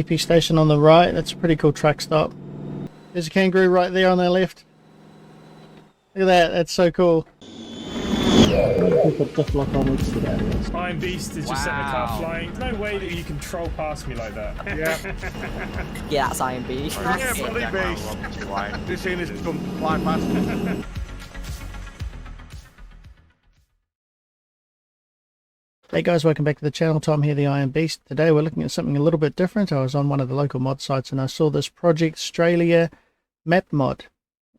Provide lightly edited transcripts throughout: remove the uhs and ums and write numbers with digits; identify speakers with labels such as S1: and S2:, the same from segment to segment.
S1: BP station on the right. That's a pretty cool truck stop. There's a kangaroo right there on our left. Look at that, that's so cool.
S2: Ironbeast is just setting the car flying. No way that you can troll past me like that.
S3: Yeah.
S4: Yeah, that's Ironbeast.
S3: Yeah, bloody beast. This thing is come fly past.
S1: Hey guys, welcome back to the channel. Tom here, the Ironbeast. Today we're looking at something a little bit different. I was on one of the local mod sites and I saw this Project Straylia Map Mod.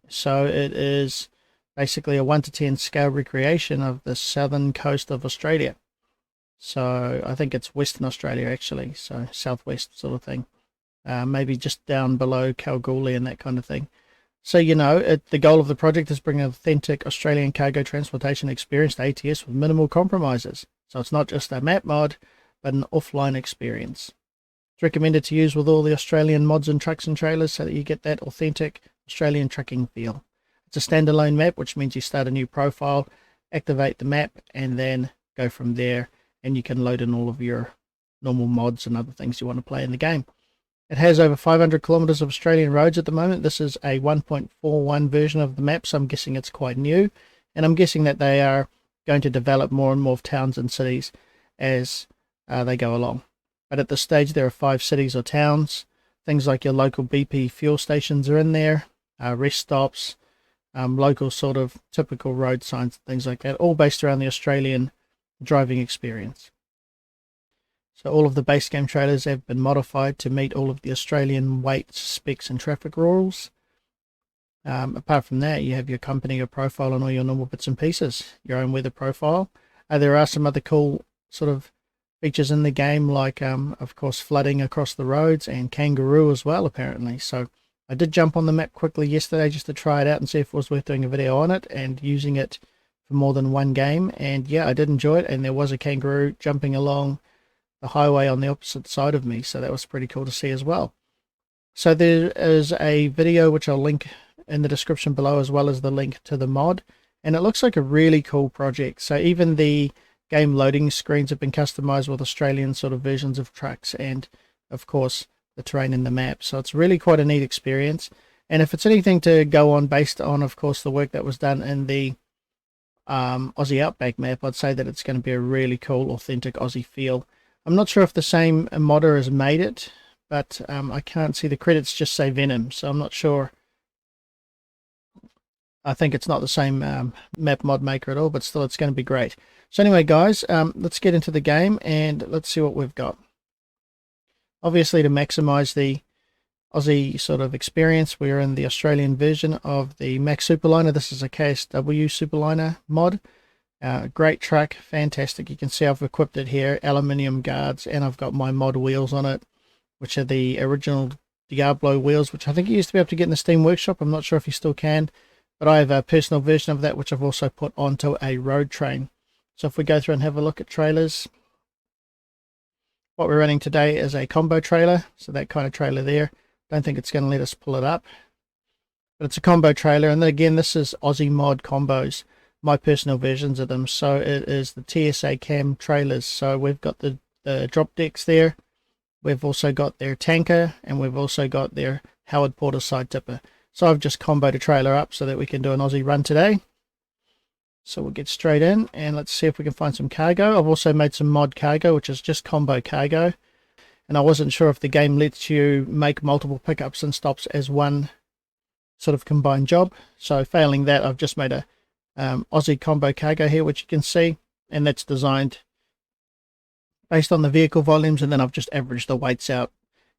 S1: So it is basically a 1 to 10 scale recreation of the southern coast of Australia. So I think it's Western Australia actually, so southwest sort of thing. Maybe just down below Kalgoorlie and that kind of thing. So, you know, the goal of the project is bring an authentic Australian cargo transportation experience to ATS with minimal compromises. So it's not just a map mod, but an offline experience. It's recommended to use with all the Australian mods and trucks and trailers so that you get that authentic Australian trucking feel. It's a standalone map, which means you start a new profile, activate the map, and then go from there. And you can load in all of your normal mods and other things you want to play in the game. It has over 500 kilometers of Australian roads at the moment. This is a 1.41 version of the map, so I'm guessing it's quite new. And I'm guessing that they are going to develop more and more of towns and cities as they go along. But at this stage there are 5 cities or towns. Things like your local BP fuel stations are in there, rest stops, local sort of typical road signs, things like that, all based around the Australian driving experience. So all of the base game trailers have been modified to meet all of the Australian weights, specs and traffic rules. Apart from that, you have your company, your profile, and all your normal bits and pieces, your own weather profile. There are some other cool sort of features in the game, like of course flooding across the roads and kangaroo as well, apparently. So I did jump on the map quickly yesterday just to try it out and see if it was worth doing a video on it and using it for more than one game. And yeah, I did enjoy it, and there was a kangaroo jumping along the highway on the opposite side of me, so that was pretty cool to see as well. So there is a video which I'll link in the description below, as well as the link to the mod, and it looks like a really cool project. So even the game loading screens have been customized with Australian sort of versions of trucks and of course the terrain in the map. So it's really quite a neat experience, and if it's anything to go on based on of course the work that was done in the Aussie Outback map, I'd say that it's going to be a really cool authentic Aussie feel. I'm not sure if the same modder has made it, but I can't see the credits, just say Venom, so I'm not sure. I think it's not the same map mod maker at all, but still it's going to be great. So anyway guys, let's get into the game and let's see what we've got. Obviously, to maximize the Aussie sort of experience, we're in the Australian version of the Mack Superliner. This is a KSW Superliner mod. Great truck, fantastic. You can see I've equipped it here, aluminium guards, and I've got my mod wheels on it, which are the original Diablo wheels, which I think you used to be able to get in the Steam Workshop. I'm not sure if you still can, but I have a personal version of that, which I've also put onto a road train. So if we go through and have a look at trailers, what we're running today is a combo trailer, so that kind of trailer there. Don't think it's going to let us pull it up, but it's a combo trailer. And then again, this is Aussie mod combos, my personal versions of them. So it is the TSA cam trailers. So we've got the drop decks there, we've also got their tanker, and we've also got their Howard Porter side tipper. So I've just comboed a trailer up so that we can do an Aussie run today. So we'll get straight in and let's see if we can find some cargo. I've also made some mod cargo, which is just combo cargo. And I wasn't sure if the game lets you make multiple pickups and stops as one sort of combined job. So failing that, I've just made a Aussie combo cargo here, which you can see. And that's designed based on the vehicle volumes. And then I've just averaged the weights out.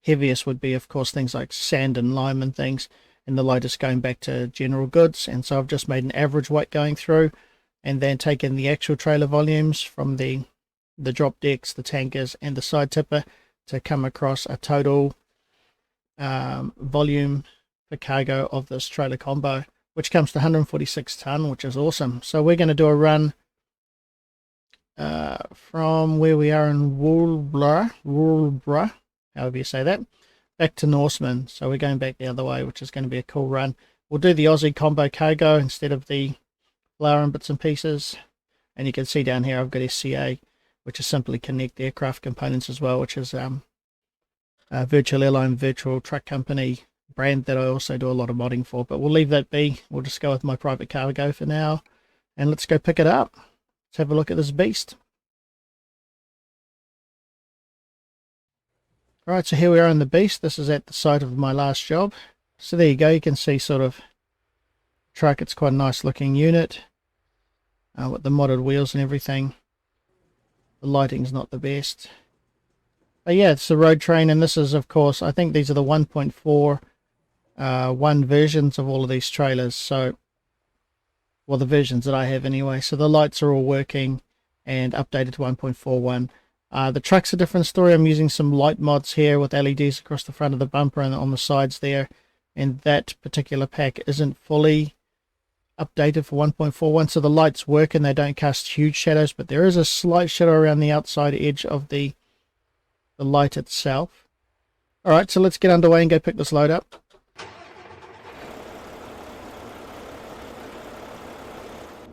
S1: Heaviest would be, of course, things like sand and lime and things. And the lightest going back to general goods. And so I've just made an average weight going through, and then taken the actual trailer volumes from the drop decks, the tankers, and the side tipper to come across a total volume for cargo of this trailer combo, which comes to 146 ton, which is awesome. So we're going to do a run from where we are in Woolbra, however you say that, back to Norseman. So we're going back the other way, which is going to be a cool run. We'll do the Aussie combo cargo instead of the flower and bits and pieces. And you can see down here I've got SCA, which is simply connect aircraft components as well, which is virtual airline, virtual truck company brand that I also do a lot of modding for. But we'll leave that be. We'll just go with my private cargo for now. And let's go pick it up. Let's have a look at this beast. Alright, so here we are in the beast. This is at the site of my last job. So there you go. You can see sort of truck. It's quite a nice looking unit. With the modded wheels and everything. The lighting's not the best. But yeah, it's the road train, and this is, of course, I think these are the 1.4 versions of all of these trailers. So, well, the versions that I have anyway. So the lights are all working and updated to 1.41. The truck's a different story. I'm using some light mods here with LEDs across the front of the bumper and on the sides there. And that particular pack isn't fully updated for 1.41, so the lights work and they don't cast huge shadows, but there is a slight shadow around the outside edge of the light itself. Alright, so let's get underway and go pick this load up.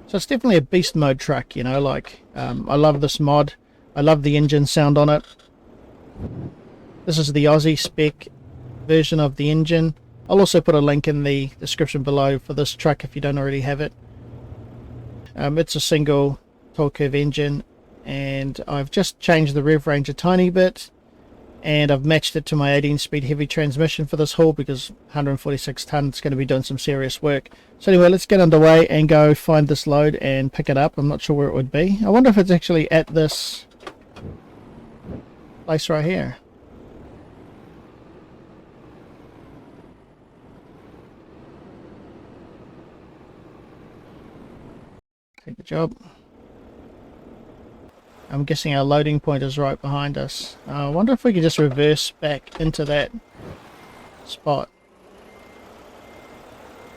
S1: So it's definitely a beast mode truck, you know, like I love this mod. I love the engine sound on it. This is the Aussie spec version of the engine. I'll also put a link in the description below for this truck if you don't already have it. It's a single torque curve engine, and I've just changed the rev range a tiny bit, and I've matched it to my 18-speed heavy transmission for this haul because 146 tonne is going to be doing some serious work. So anyway, let's get underway and go find this load and pick it up. I'm not sure where it would be. I wonder if it's actually at this place right here. Take the job. I'm guessing our loading point is right behind us. I wonder if we could just reverse back into that spot.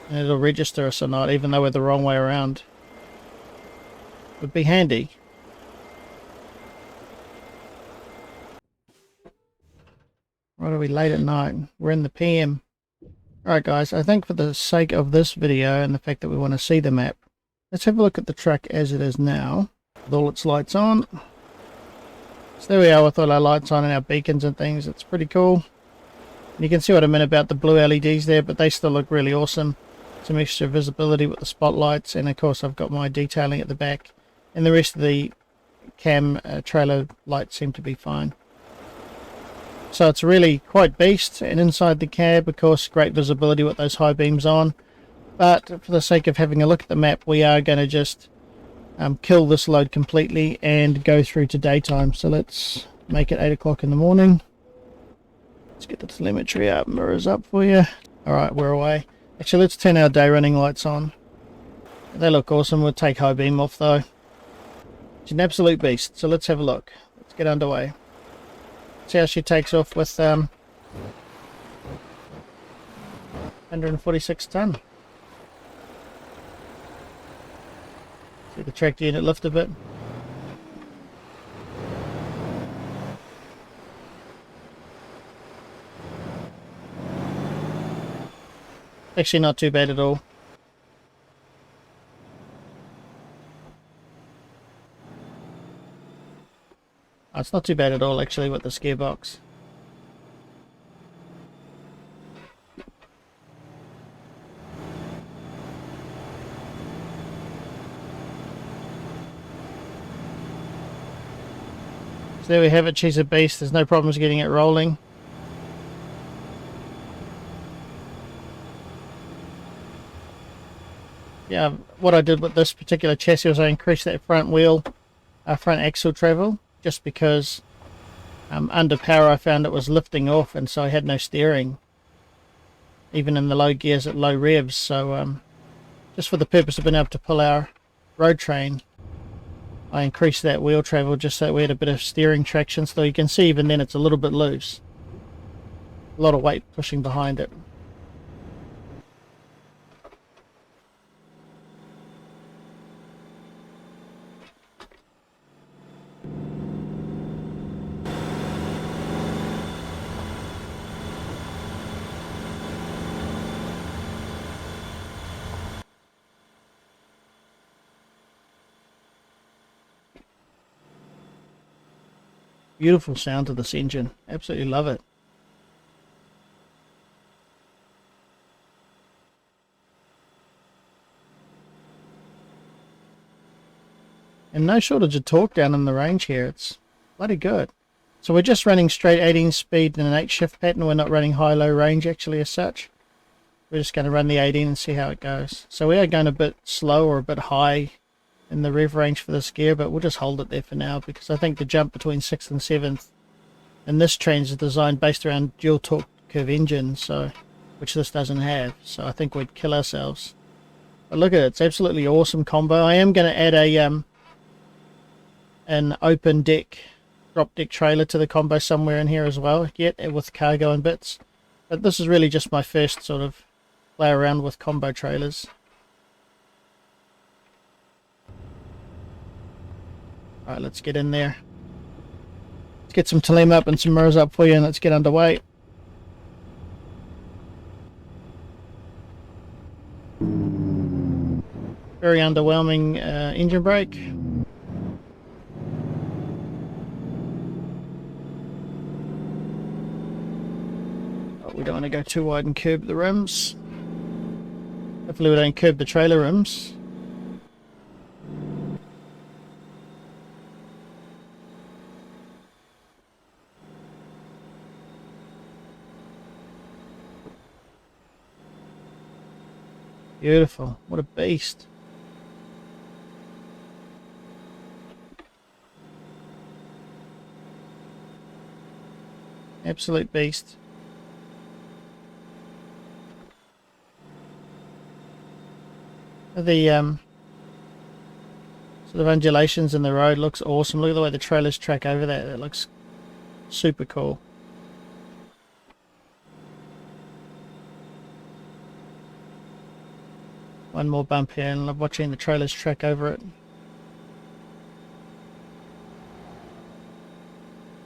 S1: And it'll register us or not, even though we're the wrong way around. Would be handy. Right, are we late at night? We're in the PM. Alright guys, I think for the sake of this video and the fact that we want to see the map, let's have a look at the truck as it is now, with all its lights on. So there we are with all our lights on and our beacons and things. It's pretty cool. And you can see what I meant about the blue LEDs there, but they still look really awesome. Some extra visibility with the spotlights, and of course I've got my detailing at the back. And the rest of the cam trailer lights seem to be fine. So it's really quite beast, and inside the cab, of course, great visibility with those high beams on. But for the sake of having a look at the map, we are going to just kill this load completely and go through to daytime. So let's make it 8 o'clock in the morning. Let's get the telemetry up, mirrors up for you. Alright, we're away. Actually, let's turn our day running lights on. They look awesome. We'll take high beam off though. It's an absolute beast. So let's have a look. Let's get underway. See how she takes off with 146 tonne. See the tractor unit lift a bit. Actually not too bad at all. Oh, it's not too bad at all actually with the gearbox. So there we have it, she's a beast. There's no problems getting it rolling. Yeah, what I did with this particular chassis was I increased that front wheel, front axle travel, just because under power I found it was lifting off, and so I had no steering, even in the low gears at low revs. So just for the purpose of being able to pull our road train, I increased that wheel travel just so that we had a bit of steering traction. So you can see even then it's a little bit loose, a lot of weight pushing behind it. Beautiful sound of this engine. Absolutely love it. And no shortage of torque down in the range here. It's bloody good. So we're just running straight 18 speed in an 8 shift pattern. We're not running high-low range actually as such. We're just going to run the 18 and see how it goes. So we are going a bit slow or a bit high in the rev range for this gear, but we'll just hold it there for now because I think the jump between 6th and 7th in this train is designed based around dual torque curve engine, so which this doesn't have. So I think we'd kill ourselves. But look at it, it's absolutely awesome combo. I am going to add a an open deck, drop deck trailer to the combo somewhere in here as well, yet with cargo and bits. But this is really just my first sort of play around with combo trailers. Alright, let's get in there. Let's get some Telem up and some mirrors up for you and let's get underway. Very underwhelming engine brake. Oh, we don't want to go too wide and curb the rims. Hopefully we don't curb the trailer rims. Beautiful. What a beast. Absolute beast. The sort of undulations in the road looks awesome. Look at the way the trailers track over that. That looks super cool. One more bump here and I'm watching the trailers track over it.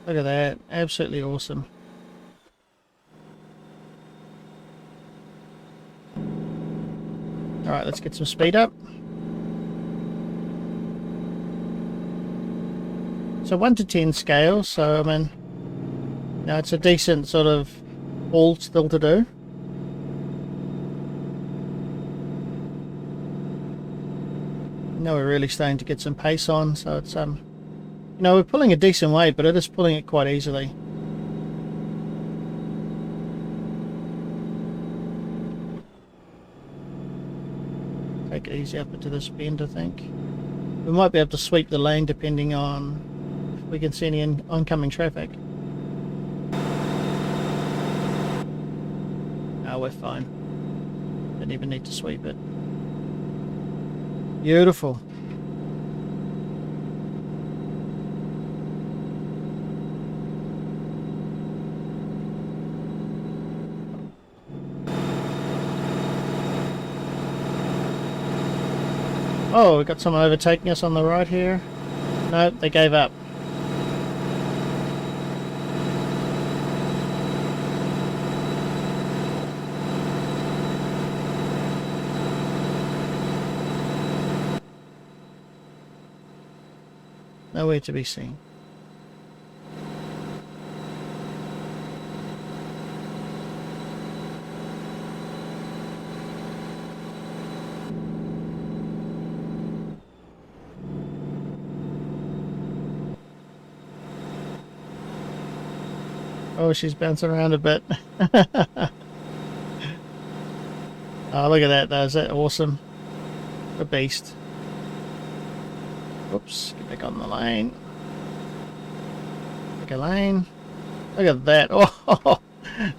S1: Look at that. Absolutely awesome. Alright, let's get some speed up. So 1 to 10 scale, so I mean, now it's a decent sort of haul still to do. Now we're really starting to get some pace on, so it's you know, we're pulling a decent weight, but it is pulling it quite easily. Take it easy up into this bend, I think. We might be able to sweep the lane depending on if we can see any oncoming traffic. Oh, we're fine. Don't even need to sweep it. Beautiful. Oh, we've got someone overtaking us on the right here. Nope, they gave up. Nowhere to be seen. Oh, she's bouncing around a bit. Oh, look at that though. Is that awesome? A beast. Whoops, get back on the lane. Pick a lane. Look at that. Oh,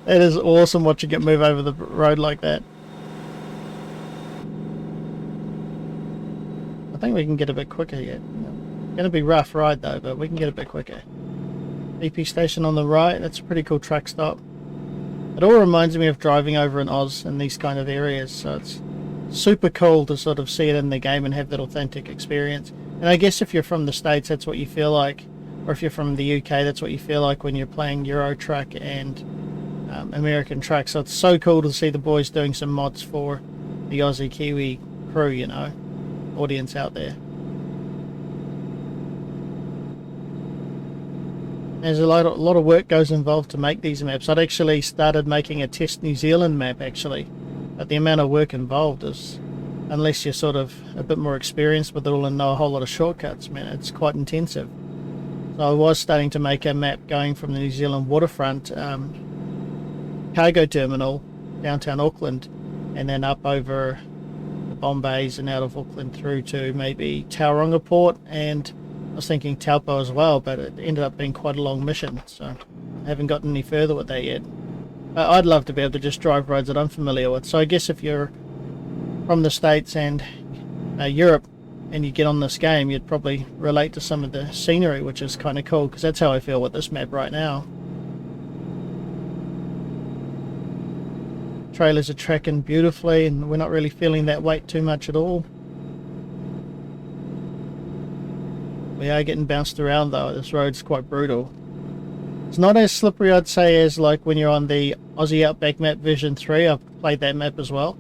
S1: that is awesome watching it move over the road like that. I think we can get a bit quicker yet. It's going to be a rough ride though, but we can get a bit quicker. BP station on the right. That's a pretty cool truck stop. It all reminds me of driving over in Oz in these kind of areas, so it's super cool to sort of see it in the game and have that authentic experience. And I guess if you're from the States, that's what you feel like, or if you're from the UK, that's what you feel like when you're playing Euro Truck and American Truck. So it's so cool to see the boys doing some mods for the Aussie Kiwi crew, you know, audience out there. There's a lot of work goes involved to make these maps. I'd actually started making a test New Zealand map actually, but the amount of work involved is unless you're sort of a bit more experienced with it all and know a whole lot of shortcuts, man, it's quite intensive. So I was starting to make a map going from the New Zealand waterfront cargo terminal, downtown Auckland, and then up over the Bombays and out of Auckland through to maybe Tauranga Port, and I was thinking Taupo as well, but it ended up being quite a long mission, so I haven't gotten any further with that yet. I'd love to be able to just drive roads that I'm familiar with. So I guess if you're from the States and Europe and you get on this game, you'd probably relate to some of the scenery, which is kind of cool, because that's how I feel with this map right now. Trailers are tracking beautifully and we're not really feeling that weight too much at all. We are getting bounced around though. This road's quite brutal. It's not as slippery, I'd say, as like when you're on the Aussie Outback map version 3. I've played that map as well,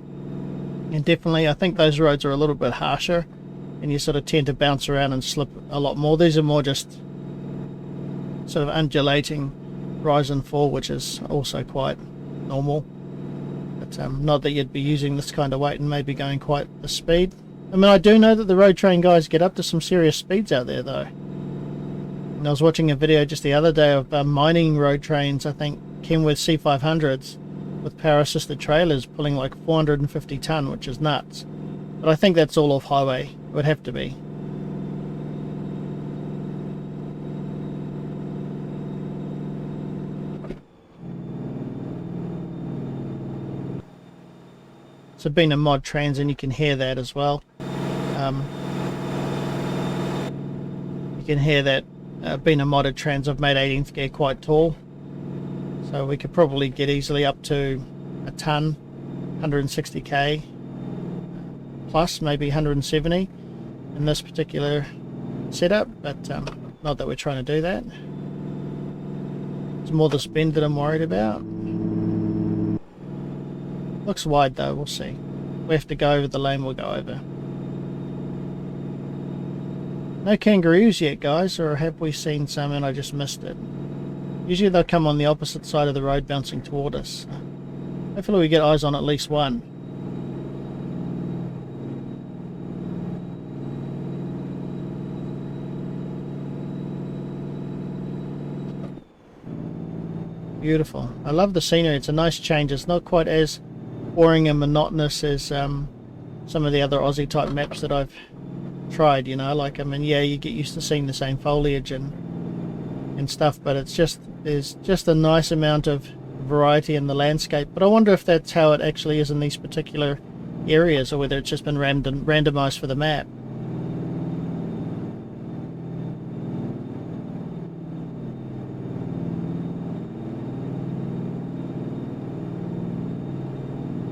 S1: and definitely I think those roads are a little bit harsher and you sort of tend to bounce around and slip a lot more. These are more just sort of undulating rise and fall, which is also quite normal, but not that you'd be using this kind of weight and maybe going quite the speed. I mean, I do know that the road train guys get up to some serious speeds out there though. And I was watching a video just the other day of mining road trains, I think Kenworth C500s with power assisted trailers pulling like 450 tonne, which is nuts. But I think that's all off highway. It would have to be. So being a mod trans, and you can hear that as well. You can hear that being a modded trans, I've made 18th gear quite tall, so we could probably get easily up to a tonne, 160k plus, maybe 170 in this particular setup, but not that we're trying to do that. It's more the spin that I'm worried about. Looks wide though, we'll see. If we have to go over the lane, we'll go over. No kangaroos yet, guys, or have we seen some and I just missed it? Usually they'll come on the opposite side of the road bouncing toward us. Hopefully we get eyes on at least one. Beautiful. I love the scenery. It's a nice change. It's not quite as boring and monotonous as some of the other Aussie type maps that I've tried, you know. Like, I mean, yeah, you get used to seeing the same foliage and stuff, but it's just, there's just a nice amount of variety in the landscape. But I wonder if that's how it actually is in these particular areas, or whether it's just been randomized for the map.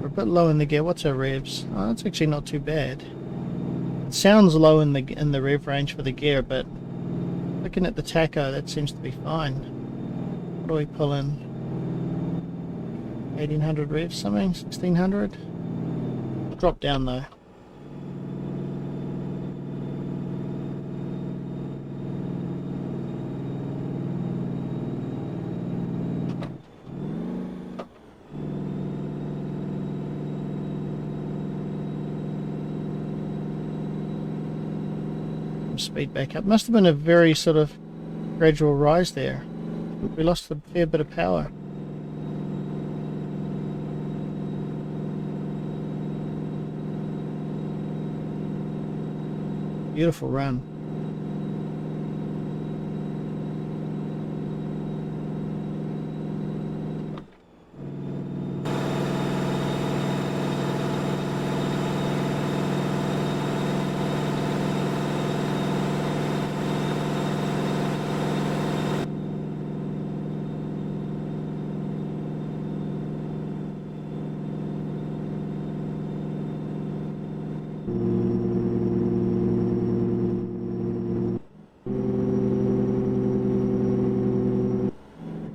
S1: We're a bit low in the gear. What's our revs? Oh, that's actually not too bad. It sounds low in the rev range for the gear, but looking at the tacho, that seems to be fine. What do we pull in? 1800 revs, something? 1600? Drop down though. Speed back up. Must have been a very sort of gradual rise there. We lost a fair bit of power. Beautiful run.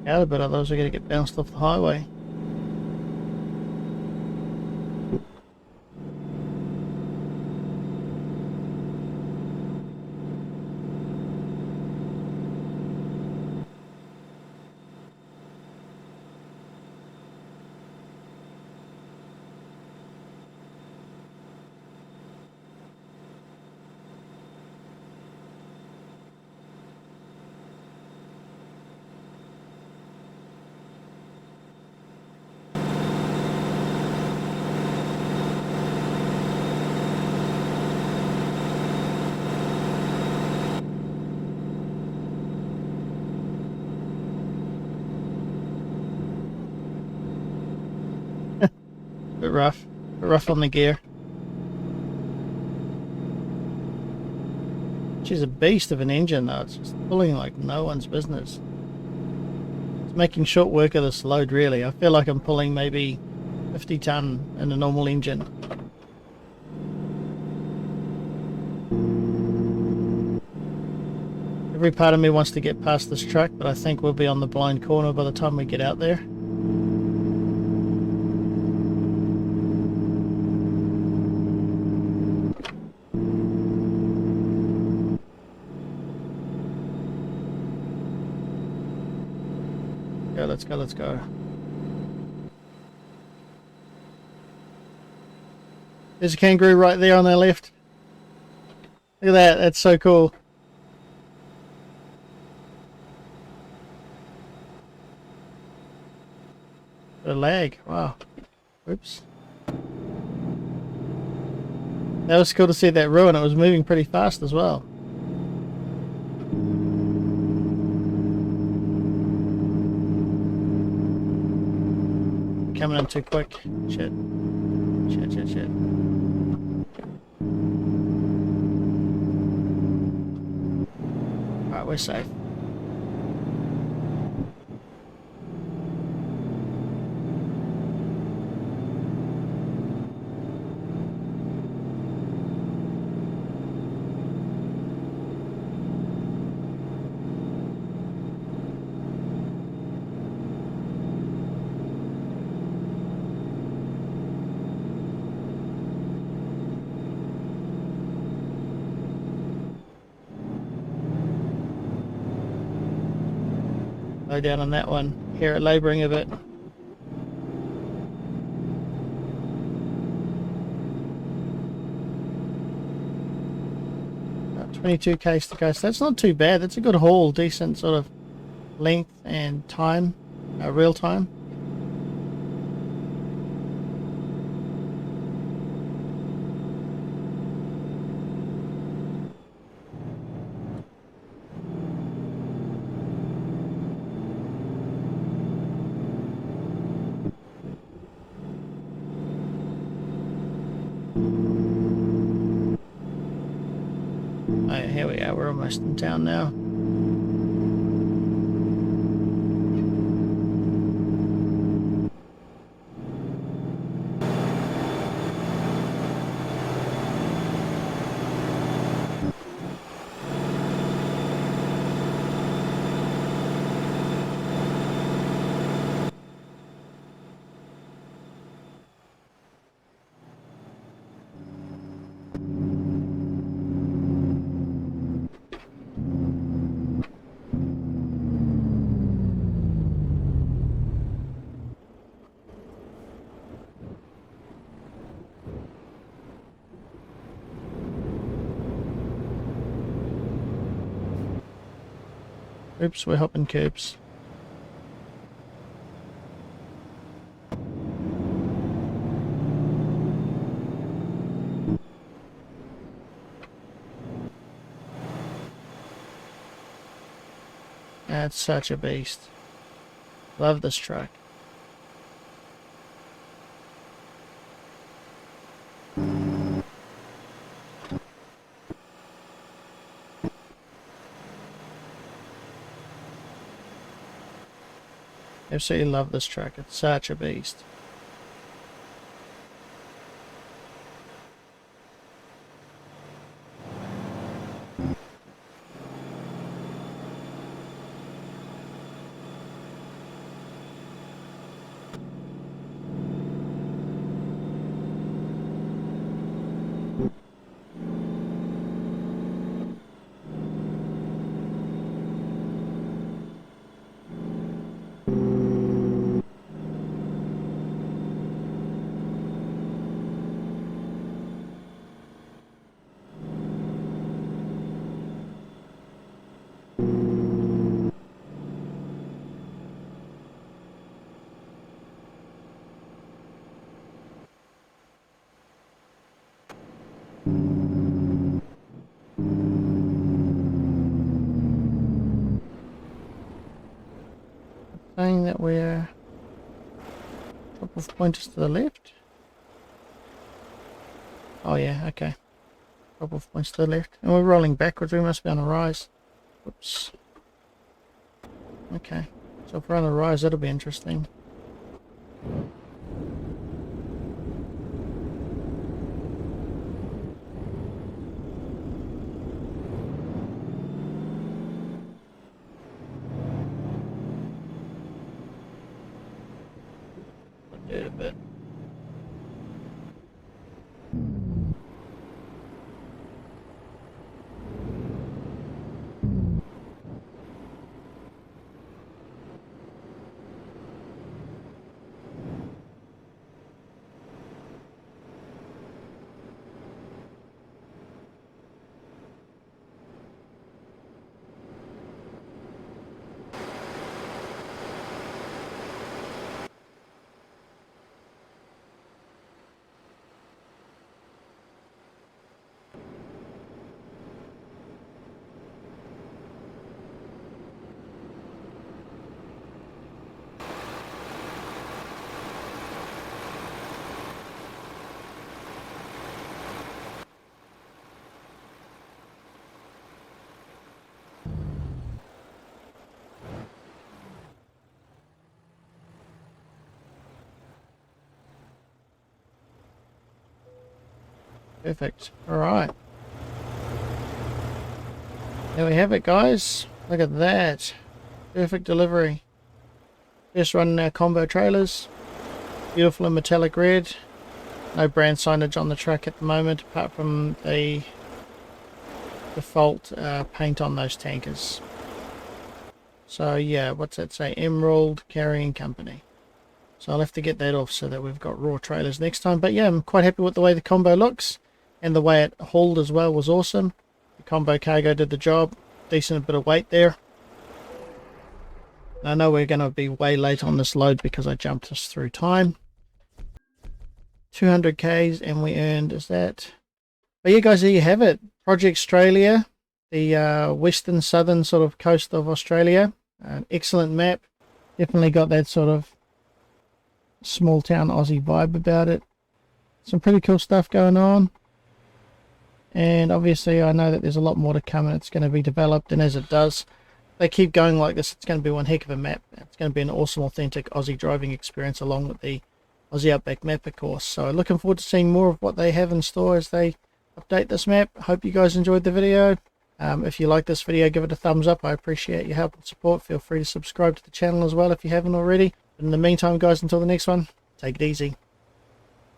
S1: Out a bit, otherwise we're going to get bounced off the highway. Bit rough. Bit rough on the gear. She's a beast of an engine though. It's just pulling like no one's business. It's making short work of this load really. I feel like I'm pulling maybe 50 ton in a normal engine. Every part of me wants to get past this truck, but I think we'll be on the blind corner by the time we get out there. Go, let's go, let's go. There's a kangaroo right there on their left. Look at that, that's so cool. A lag, wow. Oops. That was cool to see that ruin. It was moving pretty fast as well. Coming in too quick. Shit. Shit, shit, shit. Alright, we're safe. Low down on that one. Hear it labouring a bit. 22 k's to go. So that's not too bad. That's a good haul. Decent sort of length and time. Real time. Oh, here we are. We're almost in town now. Oops, we're hopping curbs. That's such a beast. Love this truck. Absolutely love this truck. It's such a beast. Saying that we're a couple of pointers to the left. Oh yeah, okay. Drop off points to the left. And we're rolling backwards, we must be on a rise. Whoops. Okay. So if we're on a rise, that'll be interesting. Do it a bit. Perfect. Alright. There we have it, guys. Look at that. Perfect delivery. Just running our combo trailers. Beautiful in metallic red. No brand signage on the truck at the moment, apart from the default paint on those tankers. So yeah, what's that say? Emerald Carrying Company. So I'll have to get that off so that we've got raw trailers next time. But yeah, I'm quite happy with the way the combo looks. And the way it hauled as well was awesome. The combo cargo did the job. Decent bit of weight there. I know we're going to be way late on this load because I jumped us through time. 200 Ks and we earned, is that... But yeah guys, there you have it. Project Straylia. The western southern sort of coast of Australia. An excellent map. Definitely got that sort of small town Aussie vibe about it. Some pretty cool stuff going on. And obviously I know that there's a lot more to come and it's going to be developed, and as it does, they keep going like this, it's going to be one heck of a map. It's going to be an awesome authentic Aussie driving experience along with the Aussie Outback map, of course. So looking forward to seeing more of what they have in store as they update this map. Hope you guys enjoyed the video. If you like this video, give it a thumbs up. I appreciate your help and support. Feel free to subscribe to the channel as well if you haven't already. But in the meantime guys, until the next one, take it easy.